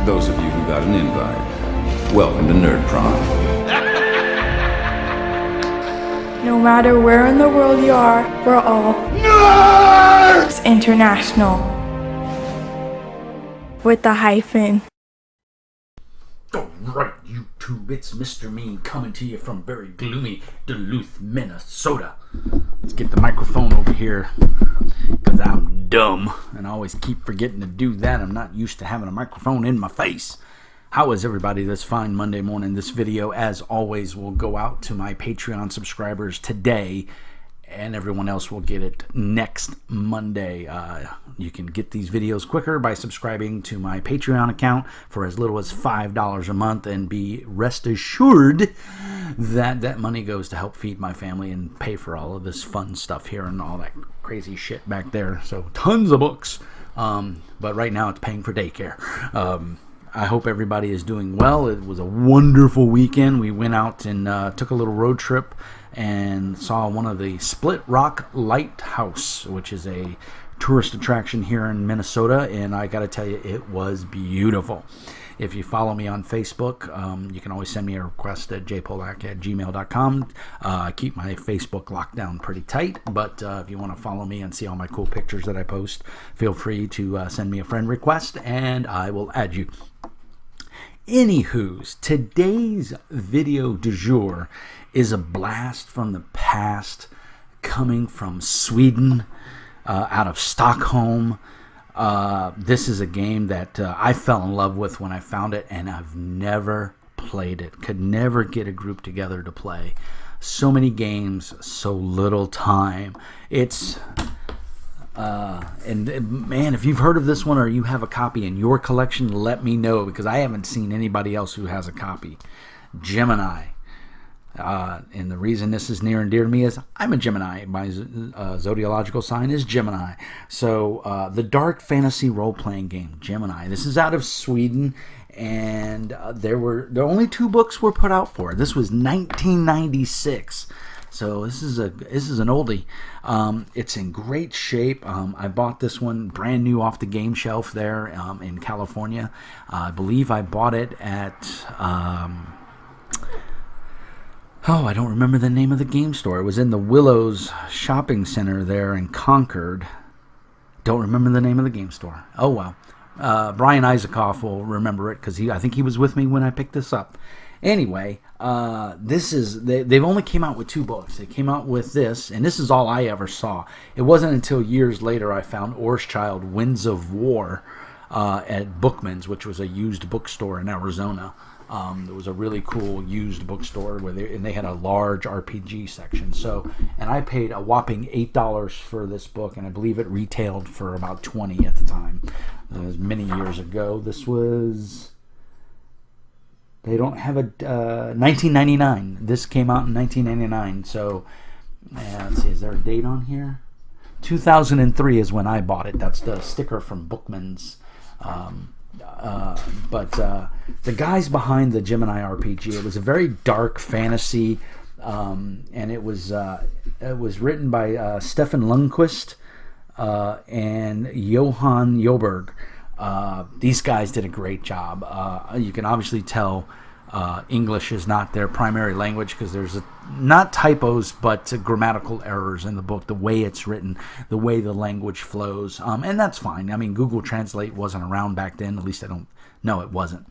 Those of you who got an invite, welcome to Nerd Prom. No matter where in the world you are, we're all Nerds International. With the hyphen. Alright, YouTube, it's Mr.Mean coming to you from very gloomy Duluth, Minnesota. Let's get the microphone over here, because I'm dumb, and I always keep forgetting to do that. I'm not used to having a microphone in my face. How is everybody this fine Monday morning? This video, as always, will go out to my Patreon subscribers today, and everyone else will get it next Monday. You can get these videos quicker by subscribing to my Patreon account for as little as $5 a month, and be rest assured that that money goes to help feed my family and pay for all of this fun stuff here and all that crazy shit back there. So tons of books, but right now it's paying for daycare. I hope everybody is doing well. It was a wonderful weekend. We went out and took a little road trip and saw one of the Split Rock Lighthouse, which is a tourist attraction here in Minnesota, and I got to tell you, it was beautiful. If you follow me on Facebook, you can always send me a request at jpolak@gmail.com. I keep my Facebook locked down pretty tight, but if you want to follow me and see all my cool pictures that I post, feel free to send me a friend request, and I will add you. Anywho's, today's video du jour is a blast from the past, coming from Sweden, out of Stockholm. This is a game that I fell in love with when I found it, and I've never played it. Could never get a group together to play. So many games, so little time. It's and man, if you've heard of this one or you have a copy in your collection, let me know, because I haven't seen anybody else who has a copy. Gemini. And the reason this is near and dear to me is I'm a Gemini. My zodiological sign is Gemini. So the dark fantasy role-playing game, Gemini. This is out of Sweden, and there only 2 books were put out for it. This was 1996. So this is an oldie. It's in great shape. I bought this one brand new off the game shelf there in California. I believe I bought it at I don't remember the name of the game store. It was in the Willows shopping center there in Concord. Don't remember the name of the game store. Oh well. Brian Isakoff will remember it, because I think he was with me when I picked this up. Anyway, they've only came out with 2 books. They came out with this, and this is all I ever saw. It wasn't until years later I found Orschchild Winds of War at Bookman's, which was a used bookstore in Arizona. It was a really cool used bookstore where they had a large RPG section. So, and I paid a whopping $8 for this book, and I believe it retailed for about $20 at the time. It was many years ago. This was... They don't have a 1999. This came out in 1999. So, let's see, is there a date on here? 2003 is when I bought it. That's the sticker from Bookman's. But the guys behind the Gemini RPG, it was a very dark fantasy, and it was written by Stefan Lundquist and Johan Joberg. These guys did a great job. You can obviously tell English is not their primary language, because there's not typos, but grammatical errors in the book, the way it's written, the way the language flows, and that's fine. I mean, Google Translate wasn't around back then. At least I don't know it wasn't.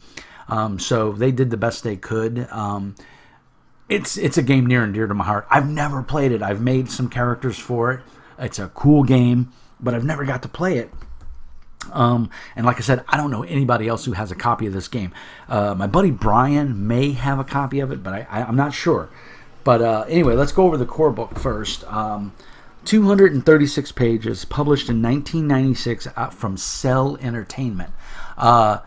So they did the best they could. It's a game near and dear to my heart. I've never played it. I've made some characters for it. It's a cool game, but I've never got to play it. And like I said, I don't know anybody else who has a copy of this game. My buddy Brian may have a copy of it, but I'm not sure. But anyway, let's go over the core book first. 236 pages, published in 1996 from Cell Entertainment.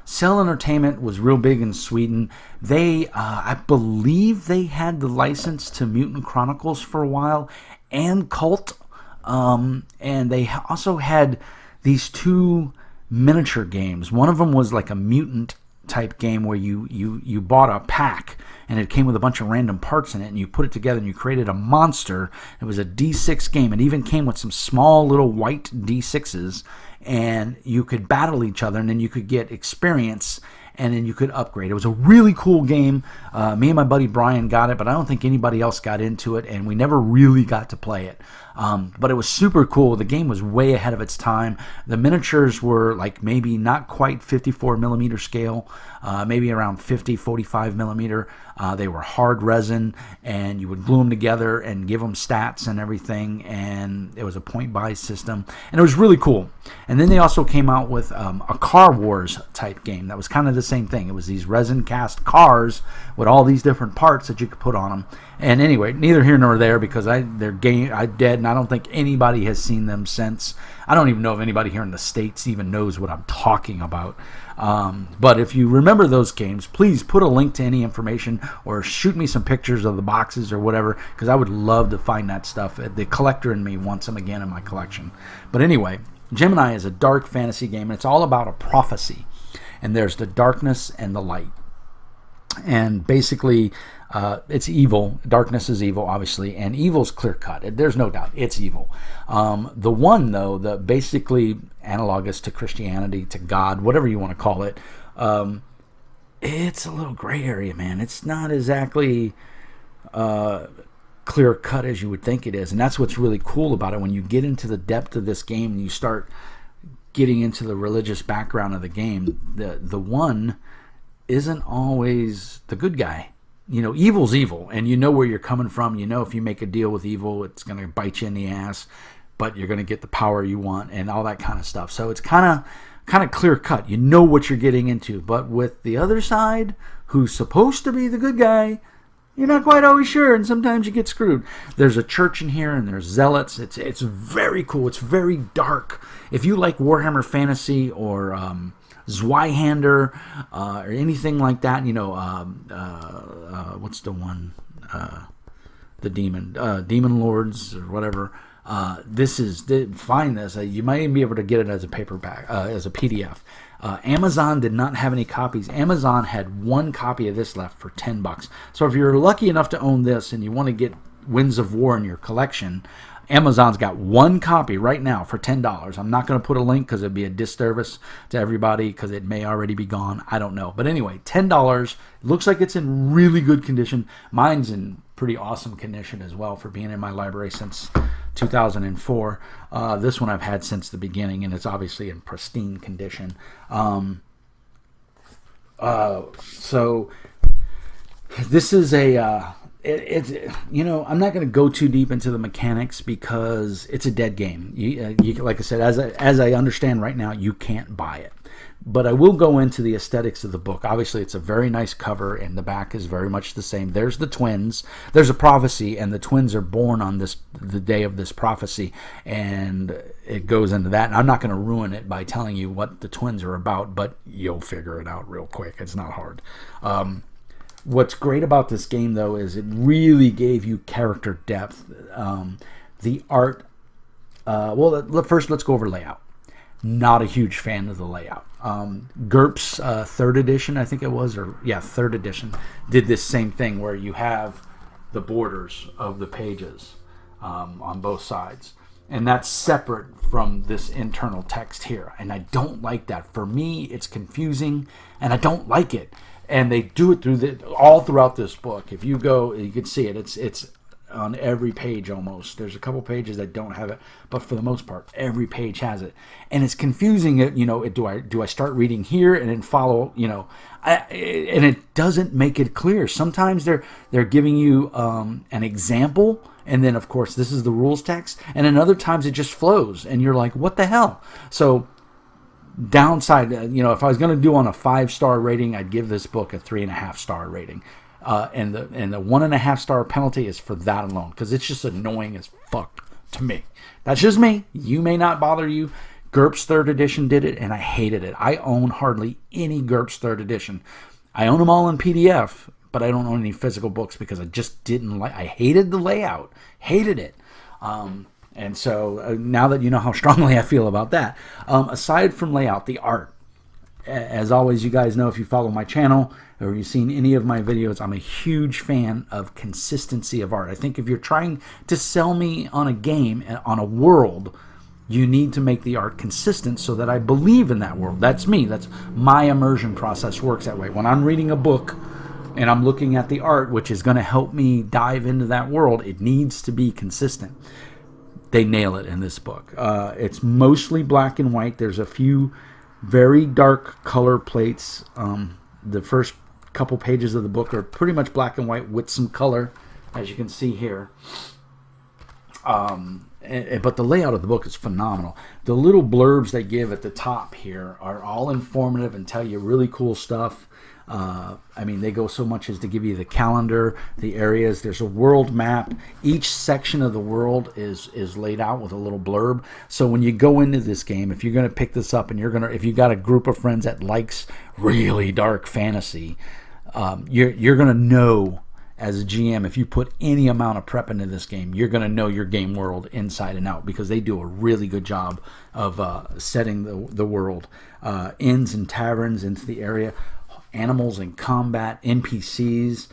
Cell Entertainment was real big in Sweden. I believe they had the license to Mutant Chronicles for a while, and Cult. And they also had these 2 miniature games. One of them was like a mutant type game where you bought a pack, and it came with a bunch of random parts in it, and you put it together and you created a monster. It was a D6 game. It even came with some small little white D6s, and you could battle each other, and then you could get experience and then you could upgrade. It was a really cool game. Me and my buddy Brian got it, but I don't think anybody else got into it, and we never really got to play it. But it was super cool. The game was way ahead of its time. The miniatures were like maybe not quite 54 millimeter scale, maybe around 50, 45 millimeter. They were hard resin, and you would glue them together and give them stats and everything, and it was a point-buy system, and it was really cool. And then they also came out with a Car Wars type game that was kind of the same thing. It was these resin cast cars with all these different parts that you could put on them. And anyway, neither here nor there, because they're dead, and I don't think anybody has seen them since. I don't even know if anybody here in the States even knows what I'm talking about. But if you remember those games, please put a link to any information or shoot me some pictures of the boxes or whatever, because I would love to find that stuff. The collector in me wants them again in my collection. But anyway, Gemini is a dark fantasy game, and it's all about a prophecy. And there's the darkness and the light. And basically, it's evil. Darkness is evil, obviously, and evil's clear-cut. There's no doubt. It's evil. The one, though, the basically analogous to Christianity, to God, whatever you want to call it, it's a little gray area, man. It's not exactly clear-cut as you would think it is, and that's what's really cool about it. When you get into the depth of this game and you start getting into the religious background of the game, the one isn't always the good guy. You know, evil's evil, and you know where you're coming from. You know if you make a deal with evil, it's going to bite you in the ass, but you're going to get the power you want and all that kind of stuff. So it's kind of clear-cut. You know what you're getting into. But with the other side, who's supposed to be the good guy, you're not quite always sure, and sometimes you get screwed. There's a church in here, and there's zealots. It's very cool. It's very dark. If you like Warhammer Fantasy or Zweihander or anything like that, you know, what's the one, the Demon Lords or whatever, find this. You might even be able to get it as a paperback, as a PDF. Amazon did not have any copies. Amazon had one copy of this left for $10. So if you're lucky enough to own this and you want to get Winds of War in your collection, Amazon's got one copy right now for $10. I'm not going to put a link because it'd be a disservice to everybody because it may already be gone. I don't know. But anyway, $10. Looks like it's in really good condition. Mine's in pretty awesome condition as well for being in my library since 2004. This one I've had since the beginning, and it's obviously in pristine condition. So this is a... you know, I'm not going to go too deep into the mechanics because it's a dead game. You, like I said, as I understand right now, you can't buy it. But I will go into the aesthetics of the book. Obviously, it's a very nice cover, and the back is very much the same. There's the twins. There's a prophecy, and the twins are born on the day of this prophecy, and it goes into that. And I'm not going to ruin it by telling you what the twins are about, but you'll figure it out real quick. It's not hard. What's great about this game, though, is it really gave you character depth. The art... first, let's go over layout. Not a huge fan of the layout. GURPS 3rd edition, I think it was, 3rd edition, did this same thing where you have the borders of the pages on both sides. And that's separate from this internal text here. And I don't like that. For me, it's confusing, and I don't like it. And they do it all throughout this book. If you go, you can see it. It's on every page almost. There's a couple pages that don't have it, but for the most part, every page has it. And it's confusing. You know, do I start reading here and then follow? You know, and it doesn't make it clear. Sometimes they're giving you an example, and then of course this is the rules text, and then other times it just flows, and you're like, what the hell? So. Downside, you know, if I was going to do on a 5-star rating, I'd give this book a 3.5-star rating. And the 1.5-star penalty is for that alone, because it's just annoying as fuck to me. That's just me. You may not bother you. GURPS 3rd edition did it, and I hated it. I own hardly any GURPS 3rd edition. I own them all in PDF, but I don't own any physical books because I just didn't like. I hated the layout. Hated it. And so now that you know how strongly I feel about that, aside from layout, the art, as always, you guys know if you follow my channel or you've seen any of my videos, I'm a huge fan of consistency of art. I think if you're trying to sell me on a game, on a world, You need to make the art consistent so that I believe in that world. That's me. That's my immersion process works that way. When I'm reading a book and I'm looking at the art, which is going to help me dive into that world, it needs to be consistent. They nail it in this book. It's mostly black and white. There's a few very dark color plates. The first couple pages of the book are pretty much black and white with some color, as you can see here. But the layout of the book is phenomenal. The little blurbs they give at the top here are all informative and tell you really cool stuff. I mean, they go so much as to give you the calendar, the areas. There's a world map. Each section of the world is laid out with a little blurb. So when you go into this game, if you're going to pick this up and if you got a group of friends that likes really dark fantasy, you're going to know as a GM, if you put any amount of prep into this game, you're going to know your game world inside and out, because they do a really good job of setting the world. Inns and taverns into the area, animals in combat, NPCs,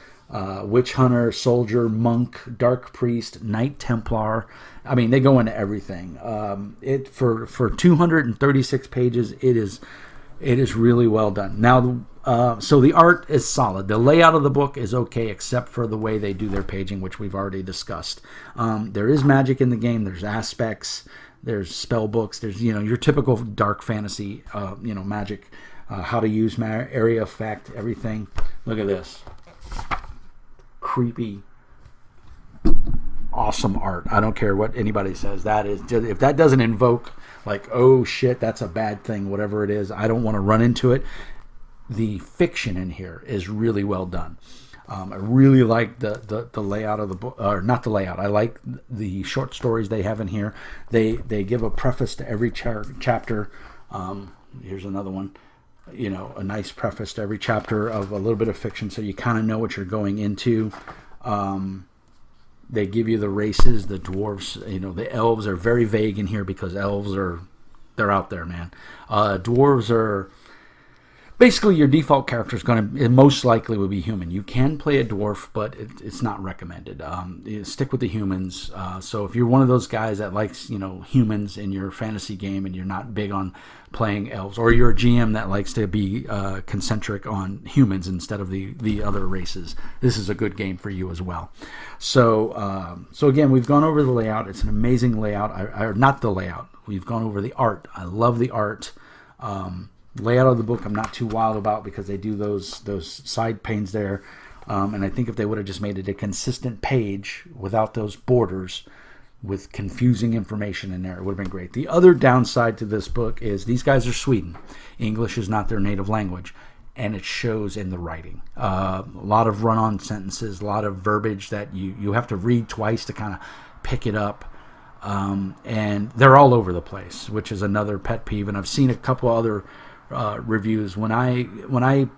witch hunter, soldier, monk, dark priest, knight templar. I mean, they go into everything. For 236 pages, it is really well done. Now, so the art is solid. The layout of the book is okay, except for the way they do their paging, which we've already discussed. There is magic in the game. There's aspects. There's spell books. There's your typical dark fantasy magic, how to use area effect, everything. Look at this creepy, awesome art. I don't care what anybody says. That is just, if that doesn't invoke like, oh shit, that's a bad thing, whatever it is, I don't want to run into it. The fiction in here is really well done. I really like the layout of the book, or not the layout. I like the short stories they have in here. They give a preface to every chapter. Here's another one. A nice preface to every chapter of a little bit of fiction, so you kind of know what you're going into. They give you the races, the dwarves. The elves are very vague in here because elves they're out there, man. Dwarves are basically your default character is most likely will be human. You can play a dwarf, but it's not recommended. Stick with the humans. So if you're one of those guys that likes humans in your fantasy game and you're not big on playing elves, or you're a GM that likes to be concentric on humans instead of the other races, this is a good game for you as well. So again, we've gone over the layout. It's an amazing layout. Not the layout. We've gone over the art. I love the art. Layout of the book I'm not too wild about, because they do those side panes there, and I think if they would have just made it a consistent page without those borders with confusing information in there, it would have been great. The other downside to this book is these guys are Sweden. English is not their native language, and it shows in the writing. A lot of run-on sentences, a lot of verbiage that you have to read twice to kind of pick it up. And they're all over the place, which is another pet peeve. And I've seen a couple other reviews. When I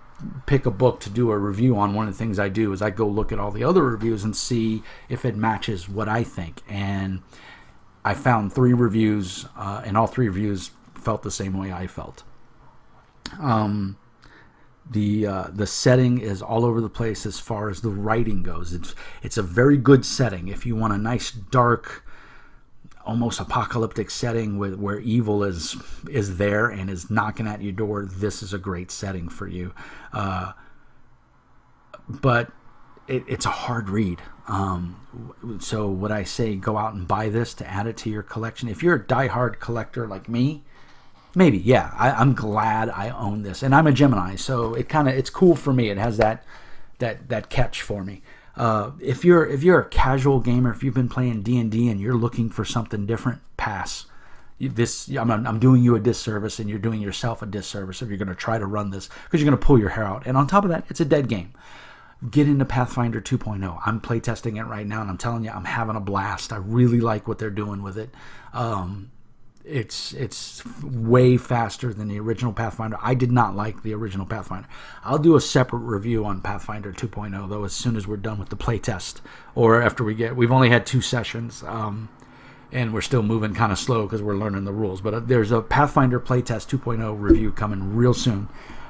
pick a book to do a review on, one of the things I do is I go look at all the other reviews and see if it matches what I think. And I found 3 reviews, and all 3 reviews felt the same way I felt. The setting is all over the place as far as the writing goes. It's a very good setting. If you want a nice dark, almost apocalyptic setting where evil is there and is knocking at your door, this is a great setting for you. But it's a hard read. So what I say, go out and buy this to add it to your collection. If you're a diehard collector like me, maybe, yeah, I'm glad I own this. And I'm a Gemini, so it's cool for me. It has that catch for me. If you're a casual gamer, if you've been playing D&D and you're looking for something different, pass. I'm doing you a disservice, and you're doing yourself a disservice if you're going to try to run this, because you're going to pull your hair out. And on top of that, it's a dead game. Get into Pathfinder 2.0. I'm playtesting it right now, and I'm telling you, I'm having a blast. I really like what they're doing with it. It's way faster than the original Pathfinder. I did not like the original Pathfinder. I'll do a separate review on Pathfinder 2.0 though as soon as we're done with the playtest, or after we've only had 2 sessions, and we're still moving kind of slow because we're learning the rules. But there's a Pathfinder playtest 2.0 review coming real soon.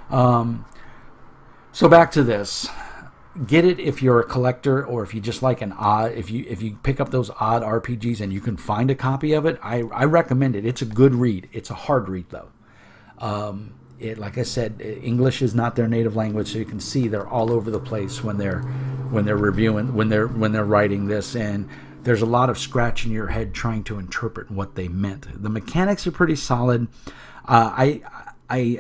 So back to this. get it if you're a collector, or if you just like an odd. If you pick up those odd RPGs and you can find a copy of it, I recommend it. It's a good read. It's a hard read though. Like I said, English is not their native language, so you can see they're all over the place when they're reviewing, when they're writing this, and there's a lot of scratching your head trying to interpret what they meant. The mechanics are pretty solid. I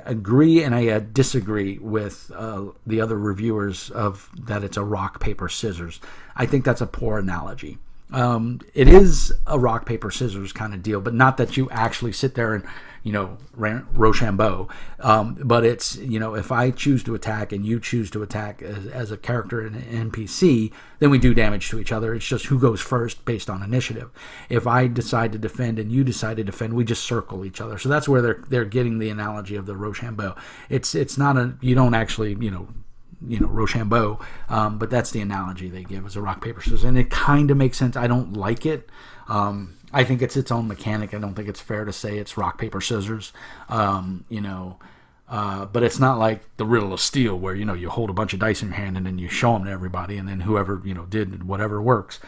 agree and I disagree with the other reviewers of that it's a rock, paper, scissors. I think that's a poor analogy. It is a rock, paper, scissors kind of deal, but not that you actually sit there and, Rochambeau. But it's, if I choose to attack and you choose to attack as a character in an NPC, then we do damage to each other. It's just who goes first based on initiative. If I decide to defend and you decide to defend, we just circle each other. So that's where they're getting the analogy of the Rochambeau. It's not you don't actually, Rochambeau, but that's the analogy they give as a rock, paper, scissors, and it kind of makes sense. I don't like it. I think it's its own mechanic. I don't think it's fair to say it's rock, paper, scissors. But it's not like the Riddle of Steel where, you hold a bunch of dice in your hand and then you show them to everybody, and then whoever, did whatever works,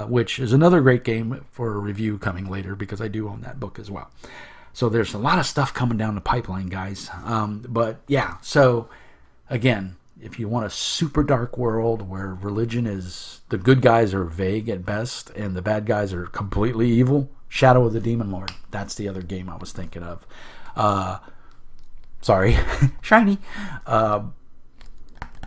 which is another great game for a review coming later, because I do own that book as well. So there's a lot of stuff coming down the pipeline, guys. But yeah, so again, if you want a super dark world where religion is, the good guys are vague at best and the bad guys are completely evil, Shadow of the Demon Lord. That's the other game I was thinking of. Sorry, shiny.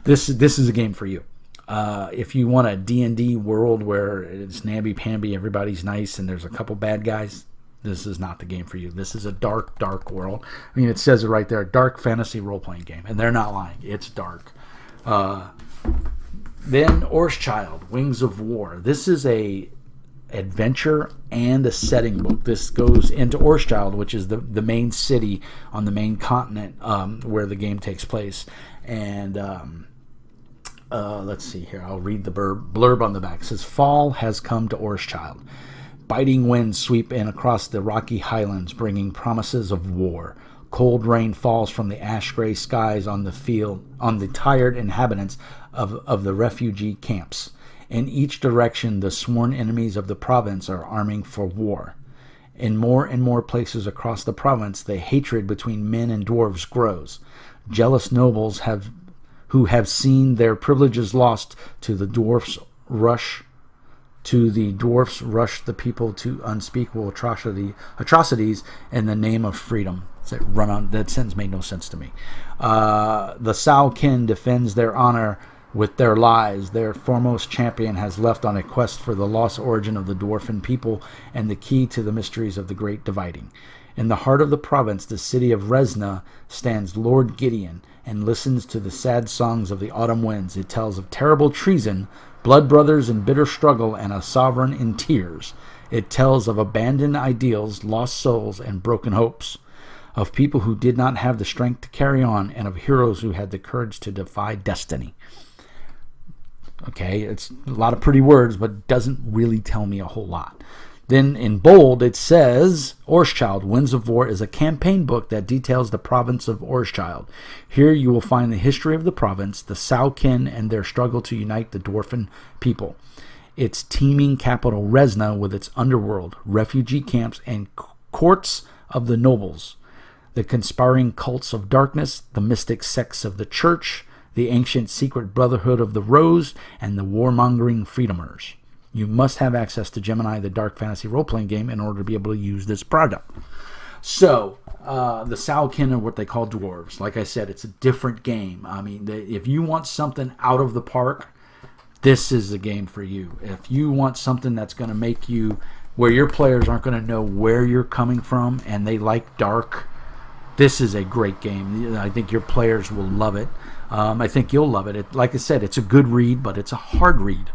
This is a game for you. If you want a D&D world where it's namby-pamby, everybody's nice, and there's a couple bad guys, this is not the game for you. This is a dark, dark world. I mean, it says it right there, dark fantasy role-playing game, and they're not lying. It's dark. Then Orschchild, Wings of War. This is a adventure and a setting book. This goes into Orschchild, which is the main city on the main continent where the game takes place. And let's see here. I'll read the blurb on the back. It says, fall has come to Orschchild. Biting winds sweep in across the rocky highlands, bringing promises of war. Cold rain falls from the ash-gray skies on the tired inhabitants of the refugee camps. In each direction, the sworn enemies of the province are arming for war. In more and more places across the province, the hatred between men and dwarves grows. Jealous nobles who have seen their privileges lost to the dwarfs rush the people to unspeakable atrocities in the name of freedom. That sentence made no sense to me. The Sao-Kin defends their honor with their lives. Their foremost champion has left on a quest for the lost origin of the dwarfen people and the key to the mysteries of the Great Dividing. In the heart of the province, the city of Resna, stands Lord Gideon and listens to the sad songs of the autumn winds. It tells of terrible treason, blood brothers in bitter struggle, and a sovereign in tears. It tells of abandoned ideals, lost souls, and broken hopes. Of people who did not have the strength to carry on, and of heroes who had the courage to defy destiny. Okay, it's a lot of pretty words, but doesn't really tell me a whole lot. Then in bold, it says, Orschchild, Winds of War is a campaign book that details the province of Orschchild. Here you will find the history of the province, the Sao-Kin, and their struggle to unite the dwarfen people. Its teeming capital, Resna, with its underworld, refugee camps, and courts of the nobles. The conspiring cults of darkness, the mystic sects of the church, the ancient secret brotherhood of the Rose, and the warmongering freedomers. You must have access to Gemini, the dark fantasy role-playing game, in order to be able to use this product. So, the Sao-Kin are what they call dwarves. Like I said, it's a different game. I mean, if you want something out of the park, this is the game for you. If you want something that's going to make you, where your players aren't going to know where you're coming from, and they like dark, this is a great game. I think your players will love it. I think you'll love it. Like I said, it's a good read, but it's a hard read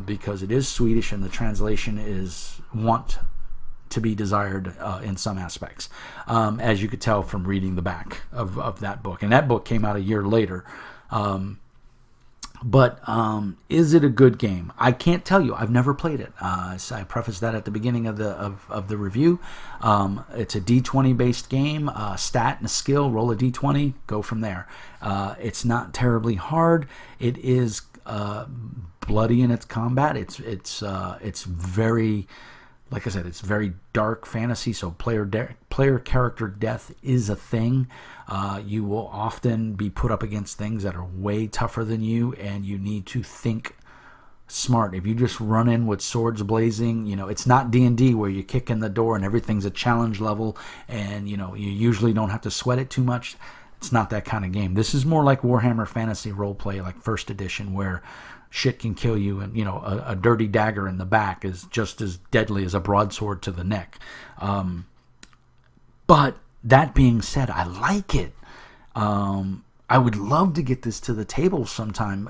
because it is Swedish and the translation is want to be desired in some aspects, as you could tell from reading the back of that book. And that book came out a year later. But is it a good game? I can't tell you. I've never played it. So I prefaced that at the beginning of the review. It's a D20 based game. Stat and a skill. Roll a D20. Go from there. It's not terribly hard. It is bloody in its combat. It's very, like I said, it's very dark fantasy. So player character death is a thing. You will often be put up against things that are way tougher than you, and you need to think smart. If you just run in with swords blazing, it's not D&D where you kick in the door and everything's a challenge level, and you usually don't have to sweat it too much. It's not that kind of game. This is more like Warhammer Fantasy Roleplay, like first edition, where shit can kill you, and a dirty dagger in the back is just as deadly as a broadsword to the neck. But that being said, I like it. I would love to get this to the table sometime.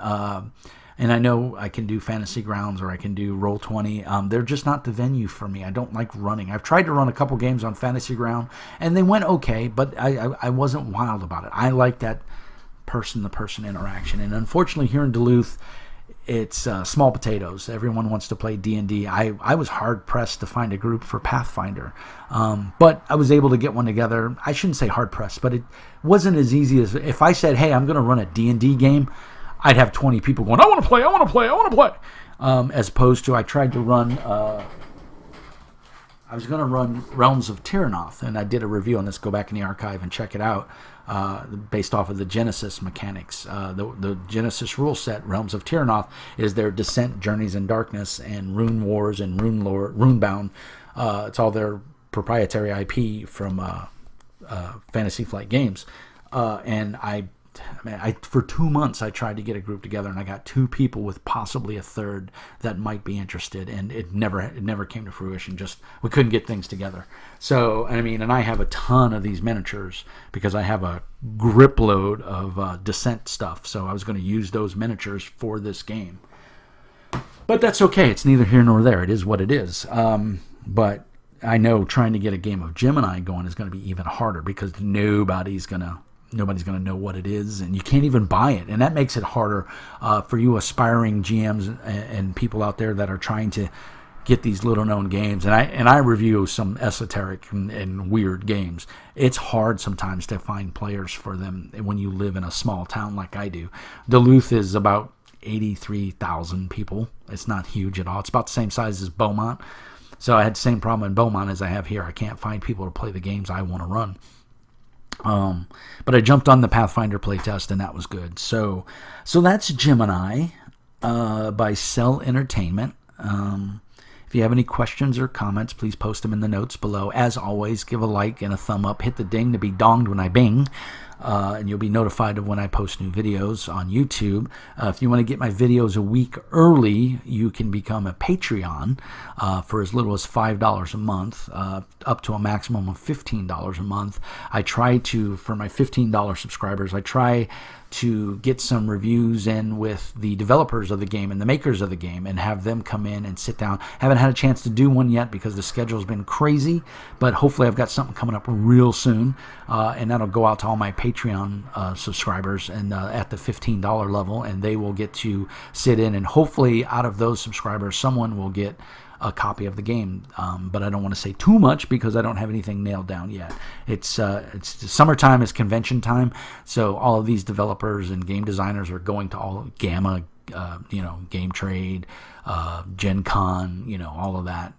And I know I can do Fantasy Grounds or I can do Roll20. They're just not the venue for me. I don't like running. I've tried to run a couple games on Fantasy Ground, and they went okay, but I wasn't wild about it. I like that person-to-person interaction. And unfortunately, here in Duluth, it's small potatoes. Everyone wants to play D&D. I was hard-pressed to find a group for Pathfinder. But I was able to get one together. I shouldn't say hard-pressed, but it wasn't as easy as if I said, hey, I'm going to run a D&D game, I'd have 20 people going, I want to play, I want to play, I want to play. As opposed to I tried to run... I was going to run Realms of Tyranoth, and I did a review on this. Go back in the archive and check it out, based off of the Genesis mechanics. The Genesis rule set, Realms of Tyranoth, is their Descent, Journeys in Darkness, and Rune Wars and Rune Lore, Runebound. It's all their proprietary IP from Fantasy Flight Games. And I for 2 months I tried to get a group together, and I got 2 people with possibly a third that might be interested, and it never came to fruition. Just we couldn't get things together. So and I have a ton of these miniatures because I have a grip load of Descent stuff. So I was going to use those miniatures for this game, but that's okay. It's neither here nor there. It is what it is. But I know trying to get a game of Gemini going is going to be even harder because nobody's going to know what it is, and you can't even buy it, and that makes it harder for you aspiring GMs and people out there that are trying to get these little known games. And I review some esoteric and weird games. It's hard sometimes to find players for them when you live in a small town like I do. Duluth is about 83,000 people. It's not huge at all. It's about the same size as Beaumont. So I had the same problem in Beaumont as I have here. I can't find people to play the games I want to run. But I jumped on the Pathfinder playtest, and that was good. So that's Gemini by Cell Entertainment. If you have any questions or comments, please post them in the notes below. As always, give a like and a thumb up. Hit the ding to be donged when I bing. And you'll be notified of when I post new videos on YouTube. If you want to get my videos a week early, you can become a Patreon for as little as $5 a month, up to a maximum of $15 a month. I try to, for my $15 subscribers, I try to get some reviews in with the developers of the game and the makers of the game and have them come in and sit down. Haven't had a chance to do one yet because the schedule's been crazy, but hopefully I've got something coming up real soon, and that'll go out to all my Patreon subscribers and at the $15 level, and they will get to sit in, and hopefully out of those subscribers someone will get a copy of the game, but I don't want to say too much because I don't have anything nailed down yet. It's summertime is convention time, so all of these developers and game designers are going to all Gamma, Game Trade, Gen Con, all of that,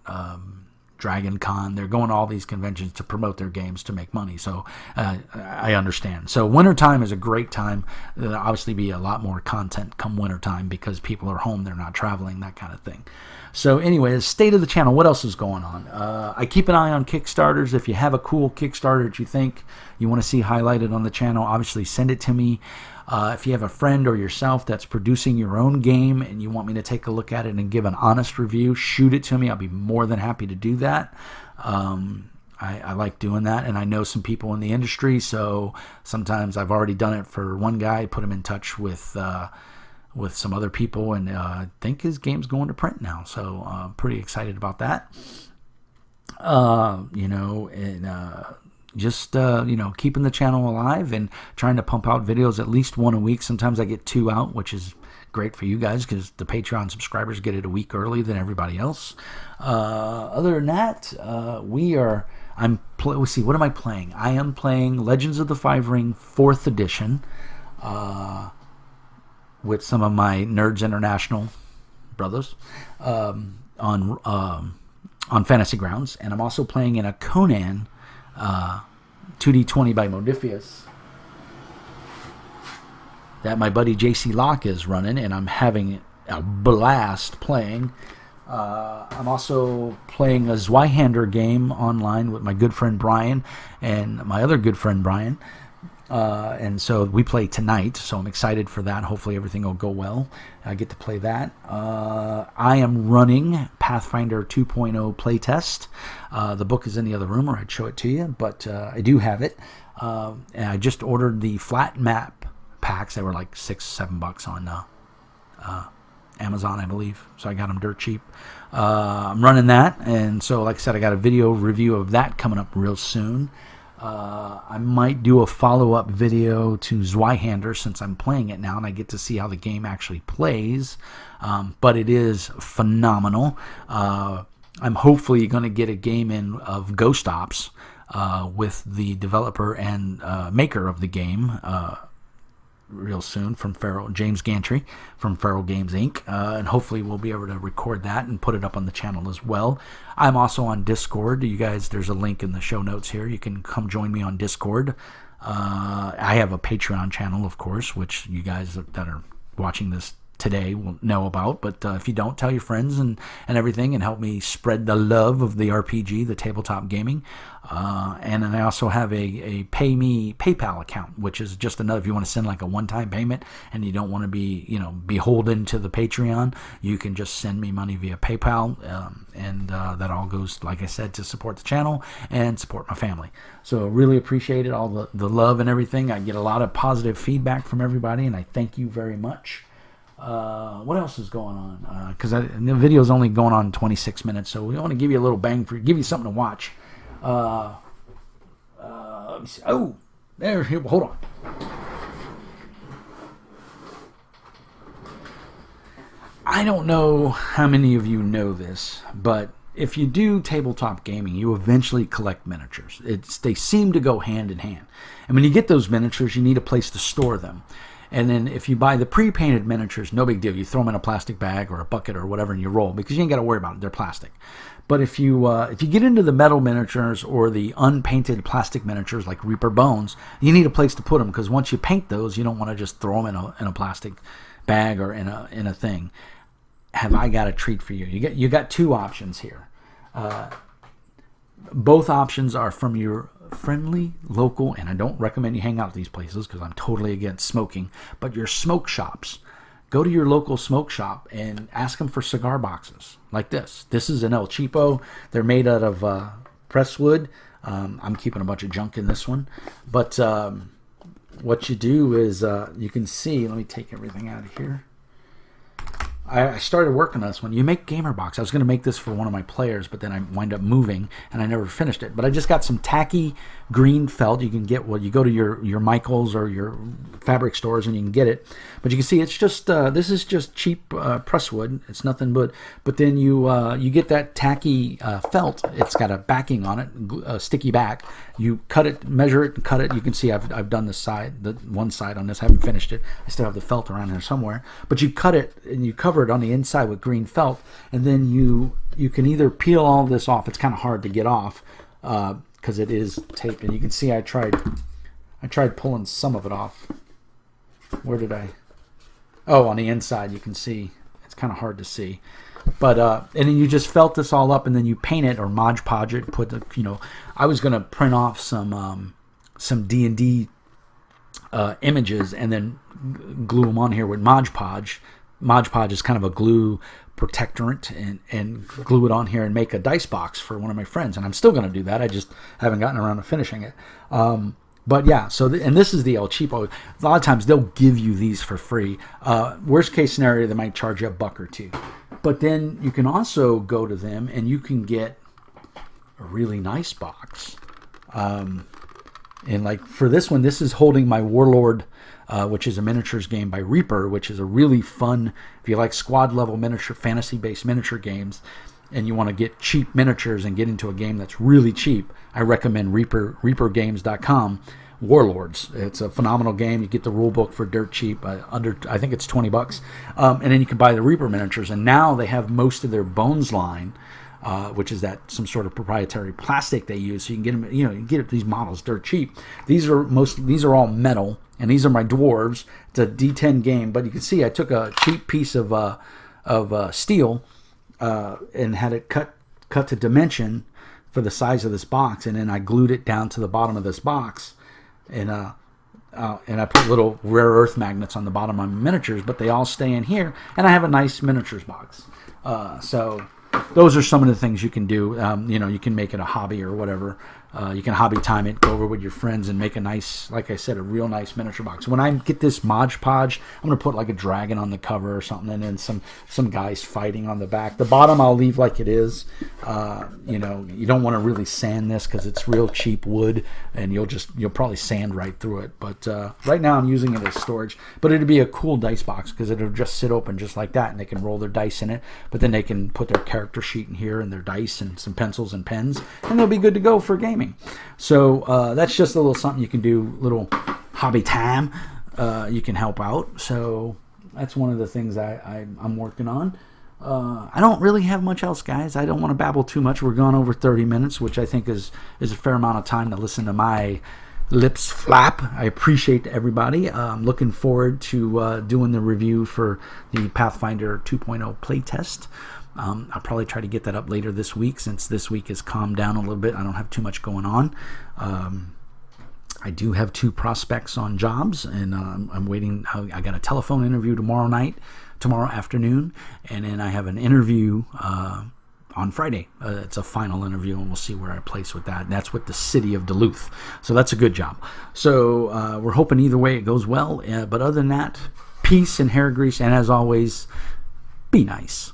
Dragon Con. They're going to all these conventions to promote their games to make money. So I understand. So wintertime is a great time. There'll obviously be a lot more content come wintertime because people are home, they're not traveling, that kind of thing. So anyway, the state of the channel, what else is going on? I keep an eye on Kickstarters. If you have a cool Kickstarter that you think you want to see highlighted on the channel, obviously send it to me. If you have a friend or yourself that's producing your own game and you want me to take a look at it and give an honest review, shoot it to me. I'll be more than happy to do that. I like doing that, and I know some people in the industry, so sometimes I've already done it for one guy, put him in touch with some other people, and I think his game's going to print now, so I'm pretty excited about that. Just keeping the channel alive and trying to pump out videos at least one a week. Sometimes I get 2 out, which is great for you guys because the Patreon subscribers get it a week early than everybody else. Other than that, let's see, what am I playing? I am playing Legends of the Five Ring 4th edition with some of my Nerds International brothers on Fantasy Grounds, and I'm also playing in a Conan 2D20 by Modiphius that my buddy JC Locke is running, and I'm having a blast playing. I'm also playing a Zweihander game online with my good friend Brian and my other good friend Brian. And so we play tonight, so I'm excited for that. Hopefully everything will go well. I get to play that. I am running Pathfinder 2.0 playtest. The book is in the other room, or I'd show it to you, but I do have it. And I just ordered the flat map packs. They were like $6-7 on Amazon, I believe. So I got them dirt cheap. I'm running that, and so like I said, I got a video review of that coming up real soon. I might do a follow-up video to Zweihander since I'm playing it now and I get to see how the game actually plays. But it is phenomenal. I'm hopefully going to get a game in of Ghost Ops with the developer and maker of the game real soon from James Gantry from Feral Games Inc. And hopefully we'll be able to record that and put it up on the channel as well. I'm also on Discord. You guys, there's a link in the show notes here. You can come join me on Discord. I have a Patreon channel, of course, which you guys that are watching this today will know about, but if you don't, tell your friends and everything, and help me spread the love of the RPG, the tabletop gaming. And then I also have a pay me PayPal account, which is just another, if you want to send like a one-time payment and you don't want to be, beholden to the Patreon, you can just send me money via PayPal, and that all goes, like I said, to support the channel and support my family. So really appreciate it, all the love and everything. I get a lot of positive feedback from everybody, and I thank you very much. What else is going on? Because the video is only going on 26 minutes, so we want to give you a little give you something to watch. Let me see. Oh, there. Hold on. I don't know how many of you know this, but if you do tabletop gaming, you eventually collect miniatures. They seem to go hand in hand, and when you get those miniatures, you need a place to store them. And then if you buy the pre-painted miniatures, no big deal. You throw them in a plastic bag or a bucket or whatever and you roll, because you ain't got to worry about it. They're plastic. But if you get into the metal miniatures or the unpainted plastic miniatures like Reaper Bones, you need a place to put them, because once you paint those, you don't want to just throw them in a plastic bag or in a thing. Have I got a treat for you? You got two options here. Both options are from your friendly local, and I don't recommend you hang out at these places because I'm totally against smoking, but your smoke shops. Go to your local smoke shop and ask them for cigar boxes like this. This is an El Cheapo. They're made out of pressed wood. I'm keeping a bunch of junk in this one, but what you do is you can see, let me take everything out of here. I started working on this one. You make gamer box. I was going to make this for one of my players, but then I wind up moving and I never finished it. But I just got some tacky green felt. You can get, you go to your Michaels or your fabric stores and you can get it. But you can see it's just this is just cheap press wood. It's nothing but then you get that tacky felt. It's got a backing on it, a sticky back. You cut it, measure it, and cut it. You can see I've done this side, the one side on this. I haven't finished it. I still have the felt around there somewhere. But you cut it and you cover it on the inside with green felt, and then you can either peel all this off. It's kind of hard to get off because it is taped, and you can see I tried pulling some of it off. Where did I? Oh, on the inside you can see it's kind of hard to see, but and then you just felt this all up, and then you paint it or Mod Podge it. Put the I was gonna print off some D&D images and then glue them on here with Mod Podge. Mod Podge is kind of a glue protectorant, and glue it on here and make a dice box for one of my friends. And I'm still going to do that. I just haven't gotten around to finishing it. But yeah, and this is the El Cheapo. A lot of times they'll give you these for free. Worst case scenario, they might charge you $1 or $2. But then you can also go to them and you can get a really nice box. And like for this one, this is holding my Warlord, which is a miniatures game by Reaper, which is a really fun, if you like squad level miniature, fantasy based miniature games, and you want to get cheap miniatures and get into a game that's really cheap, I recommend reapergames.com. Warlords. It's a phenomenal game. You get the rule book for dirt cheap, I think it's $20, and then you can buy the Reaper miniatures. And now they have most of their Bones line, which is that some sort of proprietary plastic they use, so you can get them. You know, you get these models dirt cheap. These are all metal, and these are my dwarves. It's a D10 game, but you can see I took a cheap piece of steel and had it cut to dimension for the size of this box, and then I glued it down to the bottom of this box. And I put little rare earth magnets on the bottom of my miniatures, but they all stay in here, and I have a nice miniatures box. So those are some of the things you can do. You can make it a hobby or whatever. You can hobby time it, go over with your friends, and make a nice, like I said, a real nice miniature box. When I get this Mod Podge, I'm going to put like a dragon on the cover or something, and then some guys fighting on the back. The bottom I'll leave like it is. You don't want to really sand this because it's real cheap wood, and you'll probably sand right through it. But right now I'm using it as storage. But it'd be a cool dice box because it'll just sit open just like that, and they can roll their dice in it. But then they can put their character sheet in here and their dice and some pencils and pens, and they'll be good to go for gaming. So that's just a little something you can do, little hobby time. You can help out. So that's one of the things I'm working on. I don't really have much else, guys. I don't want to babble too much. We're going over 30 minutes, which I think is a fair amount of time to listen to my lips flap. I appreciate everybody. I'm looking forward to doing the review for the Pathfinder 2.0 playtest. I'll probably try to get that up later this week, since this week has calmed down a little bit. I don't have too much going on. I do have 2 prospects on jobs, and I'm waiting. I got a telephone interview tomorrow afternoon, and then I have an interview on Friday. It's a final interview, and we'll see where I place with that. And that's with the city of Duluth. So that's a good job. So we're hoping either way it goes well. But other than that, peace and hair grease, and as always, be nice.